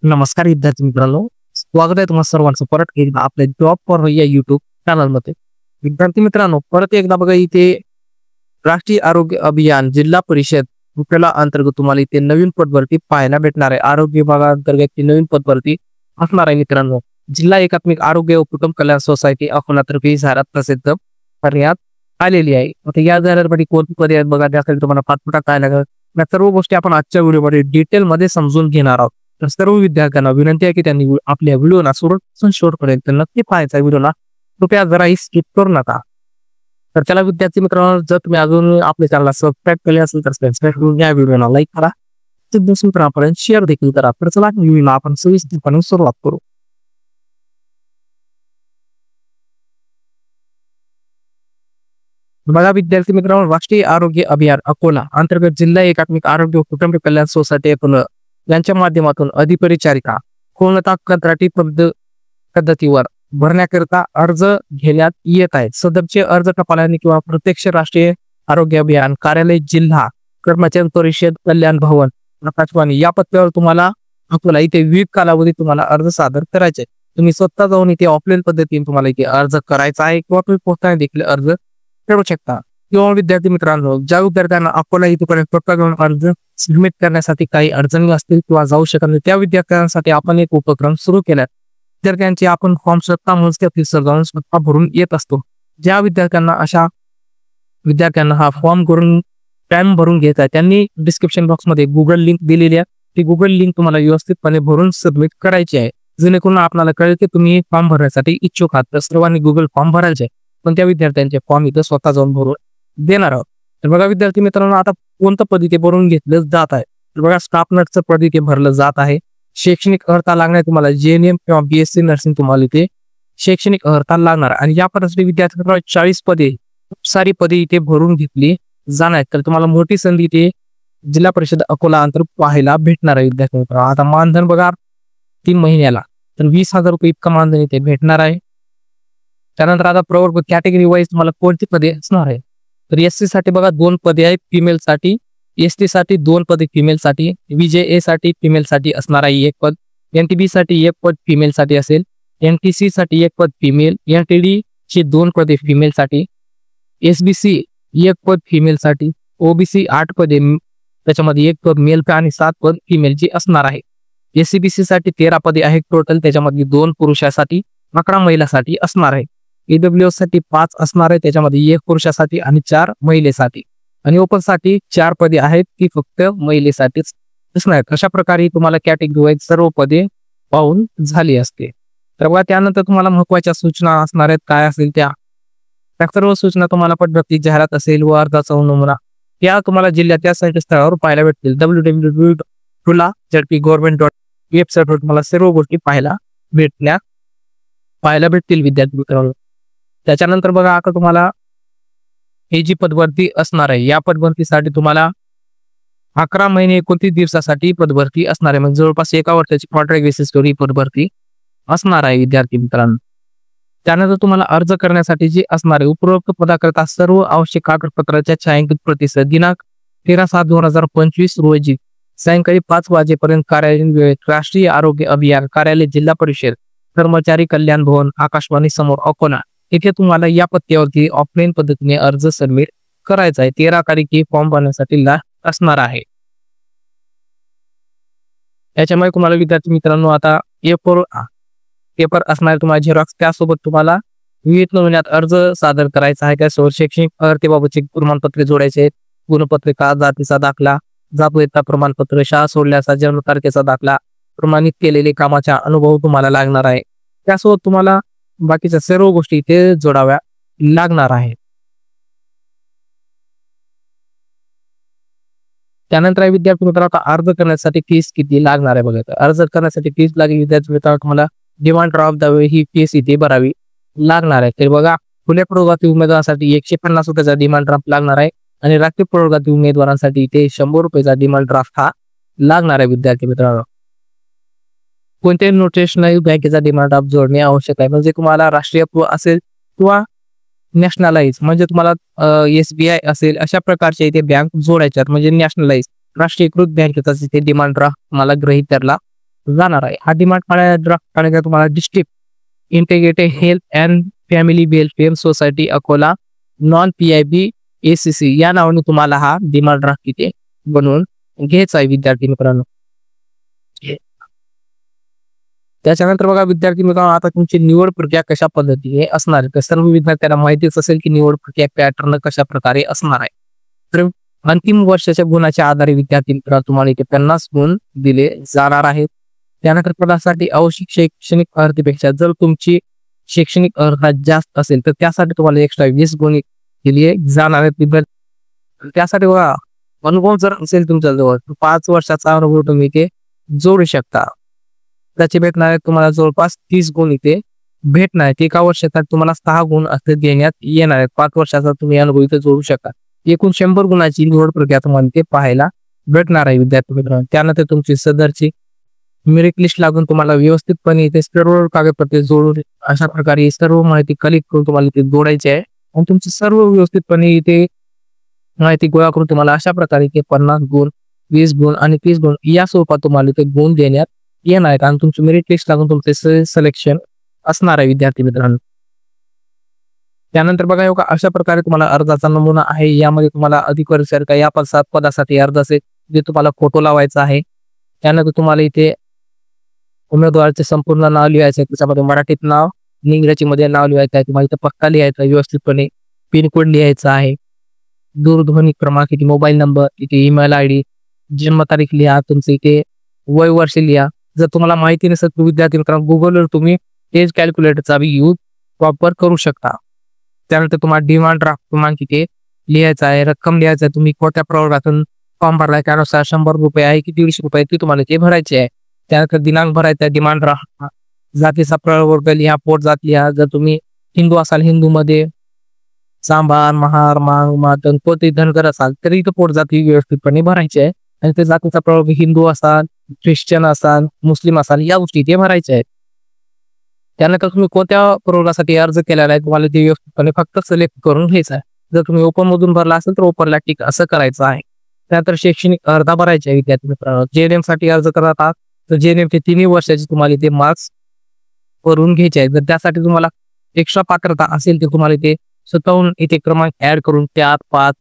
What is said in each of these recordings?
नमस्कार विद्यार्थी मित्रांनो, स्वागत आहे तुम्हा सर्वांचं परत एकदा आपल्या जॉब फॉर या युट्यूब चॅनलमध्ये. विद्यार्थी मित्रांनो, परत एकदा बघा इथे राष्ट्रीय आरोग्य अभियान जिल्हा परिषद आपल्याला अंतर्गत तुम्हाला इथे नवीन पदभरती पाहायला भेटणार आहे. आरोग्य विभागाअंतर्गत ती नवीन पदभरती असणार आहे मित्रांनो. जिल्हा एकात्मिक आरोग्य व कुटुंब कल्याण सोसायटी अकोलातर्फे ही जाहिरात प्रसिद्ध करण्यात आलेली आहे. आता या जाहिरातीमध्ये कोणती पदे आहेत बघा, त्यासाठी तुम्हाला पात्रता काय लागेल या सर्व गोष्टी आपण आजच्या व्हिडिओमध्ये डिटेलमध्ये समजून घेणार आहोत. तर सर्व विद्यार्थ्यांना विनंती आहे की त्यांनी आपल्या व्हिडिओला सुरुवातीपासून शेवटपर्यंत नक्की पाहायचा व्हिडिओला कृपया जराही स्किप करू नका. तर चला विद्यार्थी मित्रांनो, जर तुम्ही अजून आपल्या चॅनलला सबस्क्राईब केले असेल तर सबस्क्राईब करून या व्हिडिओला लाईक करा, मित्रांपर्यंत शेअर देखील करा. तर चला व्हिडिओला आपण सविस्तरपणे सुरुवात करू. बघा विद्यार्थी मित्रांनो, राष्ट्रीय आरोग्य अभियान अकोला अंतर्गत जिल्हा एकात्मिक आरोग्य व कुटुंब कल्याण सोसायटी अकोला यांच्या माध्यमातून अधिपरिचारिका पूर्णतः कंत्राटी पद्धतीवर भरण्याकरिता अर्ज घेण्यात येत आहेत. सदरचे अर्ज टपालाने किंवा प्रत्यक्ष राष्ट्रीय आरोग्य अभियान कार्यालय जिल्हा कर्मचारी परिषद कल्याण भवन आकाशवाणी या पत्त्यावर तुम्हाला अकोला इथे विविध कालावधी तुम्हाला अर्ज सादर करायचे. तुम्ही स्वतः जाऊन इथे ऑफलाईन पद्धतीने तुम्हाला इथे अर्ज करायचा आहे किंवा तुम्ही पोस्टाने देखील अर्ज करू शकता. किंवा विद्यार्थी मित्रांनो, ज्या विद्यार्थ्यांना अकोला इथे जाऊन अर्ज सबमिट करण्यासाठी काही अडचणी असतील किंवा जाऊ शकत नाही, त्या विद्यार्थ्यांसाठी आपण एक उपक्रम सुरू केला. विद्यार्थ्यांचे आपण फॉर्म स्वतः ऑफिसर जाऊन स्वतः भरून येत असतो. ज्या विद्यार्थ्यांना हा फॉर्म करून टाइम भरून घ्यायचा आहे त्यांनी डिस्क्रिप्शन बॉक्समध्ये गुगल लिंक दिलेली आहे. ती गुगल लिंक तुम्हाला व्यवस्थितपणे भरून सबमिट करायची आहे. जेणेकरून आपल्याला कळेल की तुम्ही फॉर्म भरण्यासाठी इच्छुक आहात. तर सर्वांनी गुगल फॉर्म भरायचे, पण त्या विद्यार्थ्यांचे फॉर्म इथं स्वतः जाऊन भरून देणार आहोत. तर बघा विद्यार्थी मित्रांनो, आता कोणतं पद इथे भरून घेतलं जात आहे तर बघा स्टाफ नर्सचं पद इथे भरलं जात आहे. शैक्षणिक अर्हता लागणार तुम्हाला JNM किंवा BSc नर्सिंग तुम्हाला इथे शैक्षणिक अर्हता लागणार. आणि या पदासाठी विद्यार्थी 40 पदे खूप सारी पदे इथे भरून घेतली जाणार. तर तुम्हाला मोठी संधी इथे जिल्हा परिषद अकोला अंतर्गत पाहायला भेटणार आहे. विद्यार्थी मित्रांनो, आता मानधन बघा 3 महिन्याला तर 20,000 रुपये इतकं मानधन इथे भेटणार आहे. त्यानंतर आता प्रवर्ग कॅटेगरी वाईज तुम्हाला कोणती पदे असणार आहे तर SC साठी बघा 2 पदे आहेत फिमेल साठी, ST साठी 2 पदे फिमेल साठी, VJA साठी फिमेल साठी असणार आहे 1 पद, NTB साठी 1 पद फिमेल साठी असेल, NTC साठी 1 पद फिमेल, NTD ची 2 पदे फिमेल साठी, SBC 1 पद फिमेल साठी, OBC 8 पदे त्याच्यामध्ये 1 पद मेल आणि 7 पद फिमेलची असणार आहे. SCBC साठी 13 पदे आहेत टोटल, त्याच्यामध्ये 2 पुरुषासाठी 11 महिलासाठी असणार आहे. EWS साठी 5 असणार आहे, त्याच्यामध्ये 1 पुरुषासाठी आणि 4 महिलेसाठी. आणि ओपन साठी 4 पदे आहेत ती फक्त महिलेसाठीच असणार आहेत. अशा प्रकारे तुम्हाला कॅटेगरी वाईज सर्व पदे पाहून झाली असते. तर बघा त्यानंतर तुम्हाला महत्वाच्या सूचना असणार आहेत. काय असेल त्या सर्व सूचना तुम्हाला पदभरती जाहिरात असेल व अर्जाचा नमुना त्या तुम्हाला जिल्ह्याच्या संकेतस्थळावर पाहायला भेटतील. www.jpgovernment वेबसाईटवर तुम्हाला सर्व गोष्टी पाहायला भेटतील विद्यार्थी मित्रांनो. त्याच्यानंतर बघा आता तुम्हाला ही जी पदभरती असणार आहे या पदभरतीसाठी तुम्हाला 11 महिने 29 दिवसासाठी पदभरती असणार आहे. म्हणजे जवळपास 1 वर्षाची कॉन्ट्रॅक्ट बेसिसवर ही पदभरती असणार आहे विद्यार्थी मित्रांनो. त्यानंतर तुम्हाला अर्ज करण्यासाठी जे असणार आहे उपरोक्त पदाकरता सर्व आवश्यक कागदपत्राच्या छायांकित प्रतिसाद दिनांक 13/7/2025 रोजी सायंकाळी 5 वाजेपर्यंत कार्यालयीन वेळेत राष्ट्रीय आरोग्य अभियान कार्यालय जिल्हा परिषद कर्मचारी कल्याण भवन आकाशवाणी समोर अकोला इथे तुम्हाला या पत्त्यावरती ऑफलाईन पद्धतीने अर्ज सबमिट करायचा आहे. 13 तारखेला फॉर्म भरण्यासाठी लास्ट असणार आहे. याच्यामुळे तुम्हाला विद्यार्थी मित्रांनो आता पेपर असणार तुम्हाला झेरॉक्स, त्यासोबत तुम्हाला विविध नमुन्यात अर्ज सादर करायचा आहे. त्यासोबत शैक्षणिक अर्हतेबाबतचे प्रमाणपत्रे जोडायचे आहेत. गुणपत्रिका, जातीचा दाखला, जातीचा प्रमाणपत्र, शाळा सोडल्याचा जन्म तारखेचा दाखला, प्रमाणित केलेले कामाचा अनुभव तुम्हाला लागणार आहे. त्यासोबत तुम्हाला बाकीच्या सर्व गोष्टी इथे जोडाव्या लागणार आहे. त्यानंतर विद्यार्थी मित्रांनो अर्ज करण्यासाठी फीस किती लागणार आहे बघा. अर्ज करण्यासाठी फीस लागेल विद्यार्थी मित्रांनो तुम्हाला डिमांड ड्राफ्ट द्यावे ही फीस इथे भरावी लागणार आहे. तर बघा खुल्या प्रवर्गातील उमेदवारांसाठी 150 रुपयाचा डिमांड ड्राफ्ट लागणार आहे आणि राखीव प्रवर्गातील उमेदवारांसाठी इथे 100 रुपयाचा डिमांड ड्राफ्ट हा लागणार आहे. विद्यार्थी मित्रांनो कोणत्याही नोटेशनल बँकेचा डिमांड ड्राफ्ट जोडणे आवश्यक आहे. म्हणजे तुम्हाला राष्ट्रीय असेल किंवा नॅशनलाइज म्हणजे तुम्हाला SBI असेल अशा प्रकारचे इथे बँक जोडायच्यात. म्हणजे नॅशनलाइज राष्ट्रीयकृत बँकेचा इथे डिमांड ड्राफ्ट तुम्हाला गृहीत धरला जाणार आहे. हा डिमांड ड्राफ्ट तुम्हाला district integrated health and family welfare society Akola non PIB ACC या नावाने तुम्हाला हा डिमांड ड्राफ्ट इथे बनवून घ्यायचा आहे विद्यार्थी मित्रांनो. त्याच्यानंतर बघा विद्यार्थी मित्रांनो, आता तुमची निवड प्रक्रिया कशा पद्धतीने असणार आहे. तर सर्व विद्यार्थ्यांना माहितीच असेल की निवड प्रक्रिया पॅटर्न कशा प्रकारे असणार आहे. तर अंतिम वर्षाच्या गुणाच्या आधारे विद्यार्थी मित्रांनो तुम्हाला इथे 50 गुण दिले जाणार आहेत. त्यानंतर पदासाठी आवश्यक शैक्षणिक अर्हतेपेक्षा जर तुमची शैक्षणिक अर्हता जास्त असेल तर त्यासाठी तुम्हाला एक्स्ट्रा 20 गुण दिले जाणार आहेत. त्यासाठी बघा अनुभव जर असेल तुमच्या जवळ 5 वर्षाचा अनुभव तुम्ही इथे जोडू शकता. त्याचे भेटणार आहेत तुम्हाला जवळपास 30 गुण इथे भेटणार आहेत. एका वर्षात तुम्हाला 6 गुण असे देण्यात येणार आहेत. 5 वर्षाचा तुम्ही अनुभव इथे जोडू शकता. एकूण 100 गुणाची निवड प्रक्रिया तुम्हाला ते पाहायला भेटणार आहे विद्यार्थी मित्रांनो. त्यानंतर तुमची सदरची मेरिट लिस्ट लागून तुम्हाला व्यवस्थितपणे इथे सर्व कागदपत्रे जोडून अशा प्रकारे सर्व माहिती कलेक्ट करून तुम्हाला इथे जोडायची आहे आणि तुमची सर्व व्यवस्थितपणे इथे माहिती गोळा करून तुम्हाला अशा प्रकारे इथे 50 गुण 20 गुण आणि 30 गुण या स्वरूपात तुम्हाला इथे गुण देण्यात येणार आहेत आणि तुमची मेरिट लिस्ट लागून तुमचे सिलेक्शन असणार आहे विद्यार्थी मित्रांनो. त्यानंतर बघा अशा प्रकारे तुम्हाला अर्जाचा नमुना आहे. यामध्ये तुम्हाला अधिक वर्षाचा या पदासाठी अर्ज असेल जे तुम्हाला फोटो लावायचा आहे. त्यानंतर तुम्हाला इथे उमेदवाराचे संपूर्ण नाव लिहायचं आहे. त्याच्यामध्ये मराठीत नाव आणि इंग्रजीमध्ये नाव लिहायचं आहे. तुम्हाला इथे पत्ता लिहायचा आहे व्यवस्थितपणे, पिनकोड लिहायचा आहे, दूरध्वनी क्रमांक इथे, मोबाईल नंबर इथे, ईमेल ID, जन्मतारीख लिहा, तुमचं इथे वय वर्ष लिहा. जर तुम्हाला माहिती नसेल तर विद्यार्थी मित्रांनो गुगलवर तुम्ही एज कॅल्क्युलेटरचा यूज वापर करू शकता. त्यानंतर तुम्हाला डिमांड ड्राफ्ट क्रमांक इथे लिहायचा आहे, रक्कम लिहायचं आहे, तुम्ही कोणत्या प्रवर्गातून फॉर्म भरलाय त्यानुसार 100 रुपये आहे की 150 रुपये ती तुम्हाला ते भरायचे आहे. त्यानंतर दिनांक भरायचा डिमांड ड्राफ्ट, जातीचा प्रवर्ग लिहा, पोट जात लिहा. जर तुम्ही हिंदू असाल हिंदूमध्ये सांबार महार मांग मातंग कोणते धनगर असाल तरी इथं पोट जाती व्यवस्थितपणे भरायचे आहे आणि ते जातीचा प्रवर्ग हिंदू असाल ख्रिश्चन असाल मुस्लिम असाल या गोष्टी ते भरायच्या आहेत. त्यानंतर तुम्ही कोणत्या प्रवर्गासाठी अर्ज केलेला आहे तुम्हाला ते व्यवस्थितपणे फक्त सिलेक्ट करून घ्यायचा आहे. जर तुम्ही ओपन मधून भरला असेल तर ओपनला टिक असं करायचं आहे. त्यानंतर शैक्षणिक अर्धा भरायचे आहे विद्यार्थी मित्रांनो. JNM साठी अर्ज करत आहात तर JNM चे 3 वर्षाचे तुम्हाला इथे मार्क्स भरून घ्यायचे आहेत. जर त्यासाठी तुम्हाला एक्स्ट्रा पात्रता असेल तर तुम्हाला इथे स्वतःहून इथे क्रमांक ऍड करून 4 5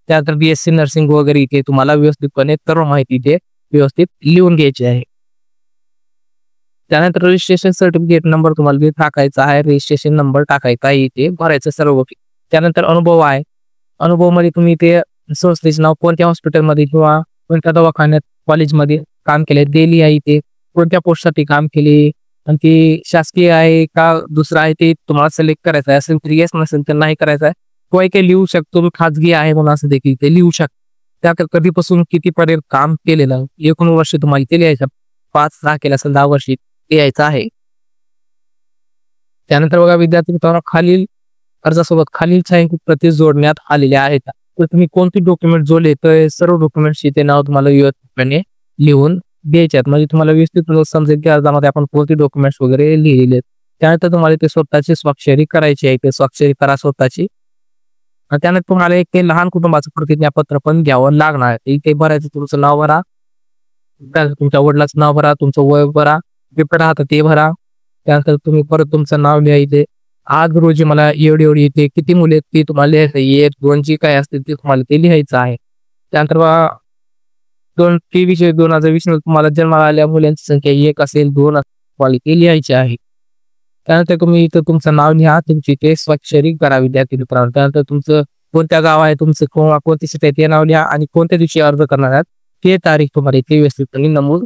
त्यानंतर BSc नर्सिंग वगैरे इथे तुम्हाला व्यवस्थितपणे सर्व माहिती इथे व्यवस्थित लिहून घ्यायची आहे. त्यानंतर रजिस्ट्रेशन सर्टिफिकेट नंबर तुम्हाला टाकायचा आहे, रजिस्ट्रेशन नंबर टाकायचा आहे, इथे भरायचं सर्व गोष्टी. त्यानंतर अनुभव आहे, अनुभव मध्ये तुम्ही ते संस्थेचे नाव कोणत्या हॉस्पिटलमध्ये किंवा कोणत्या दवाखान्यात कॉलेजमध्ये काम केले ते लिहा. इथे कोणत्या पोस्टसाठी काम केले आणि ते शासकीय आहे का दुसरं आहे ते तुम्हाला सिलेक्ट करायचं आहे. असेल तर येस नसेल तर नाही करायचं आहे. काही लिहू शकतो खाजगी आहे म्हणून असं देखील ते लिहू शकतो. त्या कधीपासून कितीपर्यंत काम केलेलं एकूण वर्ष तुम्हाला ते लिहायचं. 5-6 केलं असेल 10 वर्षी लिहायचं आहे. त्यानंतर बघा विद्यार्थी मित्रांनो खालील अर्जासोबत खालील छायांकित प्रती जोडण्यात आलेल्या आहेत. तर तुम्ही कोणते डॉक्युमेंट जोडले तर सर्व डॉक्युमेंटची ते नाव तुम्हाला व्यवस्थितपणे लिहून द्यायचे आहेत. म्हणजे तुम्हाला व्यवस्थित समजेल की अर्जामध्ये आपण कोणते डॉक्युमेंट्स वगैरे लिहिलेले आहेत. त्यानंतर तुम्हाला ते स्वतःची स्वाक्षरी करायची आहे. ते स्वाक्षरी करा स्वतःची. त्यानंतर तुम्हाला एक ते लहान कुटुंबाचं प्रतिज्ञापत्र पण द्यावं लागणार आहे. इथे भरायचं तुमचं नाव भरा, तुमच्या वडिलाचं नाव भरा, तुमचं वय भरा, पेपर राहतं ते भरा. त्यानंतर तुम्ही परत तुमचं नाव लिहायचे. आज रोजी मला एवढी इथे किती मुले आहेत ते तुम्हाला लिहायचं. 1 2 जी काय असतील ते तुम्हाला ते लिहायचं आहे. त्यानंतर 2023 तुम्हाला जन्माला आलेल्या मुलांची संख्या 1 असेल 2 असेल ते लिहायचे आहे. त्यानंतर तुम्ही इथं तुमचं नाव लिहा, तुमची ते स्वाक्षरी करा विद्यार्थी मित्रांनो. त्यानंतर तुमचं कोणत्या गाव आहे तुमचं कोणती सिटी आहे ते नाव लिहा आणि कोणत्या दिवशी अर्ज करणार आहात ते तारीख तुम्हाला इथे व्यवस्थितपणे नमूद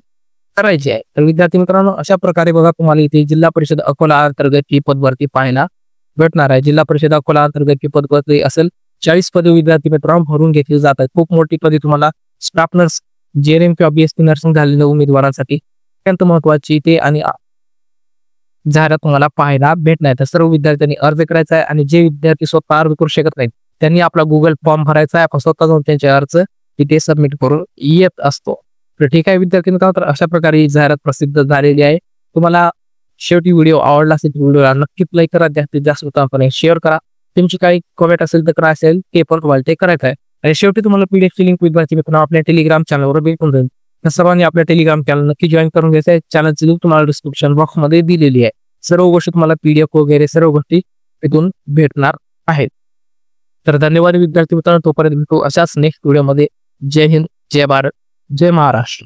करायची आहे. तर विद्यार्थी मित्रांनो अशा प्रकारे बघा तुम्हाला इथे जिल्हा परिषद अकोला अंतर्गत ही पदभरती पाहायला भेटणार आहे. जिल्हा परिषद अकोला अंतर्गत ही पदभरती असेल 40 पदे विद्यार्थी मित्रांनो भरून घेतली जातात. खूप मोठी पदे तुम्हाला स्टाफ नर्स JNM किंवा BSc नर्सिंग झालेल्या उमेदवारांसाठी अत्यंत महत्वाची ते आणि जाहिरात तुम्हाला पाहायला भेटणार. तर सर्व विद्यार्थ्यांनी अर्ज करायचा आहे आणि जे विद्यार्थी स्वतः अर्ज करू शकत नाहीत त्यांनी आपला गुगल फॉर्म भरायचा आहे. आपण स्वतः जाऊन त्यांचे अर्ज तिथे सबमिट करून येत असतो. तर ठीक आहे विद्यार्थी मित्रांनो, तर अशा प्रकारे ही जाहिरात प्रसिद्ध झालेली आहे. तुम्हाला शेवटी व्हिडिओ आवडला असेल तर व्हिडिओला नक्कीच लाईक करा, जास्तीत जास्त उत्तमपणे शेअर करा. तुमची काही कमेंट असेल तर काय असेल ते पण तुम्हाला ते करायचं आहे. आणि शेवटी तुम्हाला PDF ची लिंक विद्यार्थी मित्रांनो आपल्या टेलिग्राम चॅनलवर भेटून जाईल. तर सर्वांनी आपल्या टेलिग्राम चॅनल नक्की जॉईन करून घ्यायचं आहे. चॅनलची लिंक तुम्हाला डिस्क्रिप्शन बॉक्समध्ये दिलेली आहे. सर्व गोष्टी तुम्हाला PDF वगैरे सर्व गोष्टी इथून भेटणार आहेत. तर धन्यवाद विद्यार्थी मित्रांनो, तोपर्यंत भेटू अशाच नेक्स्ट व्हिडिओमध्ये. जय हिंद, जय भारत, जय महाराष्ट्र.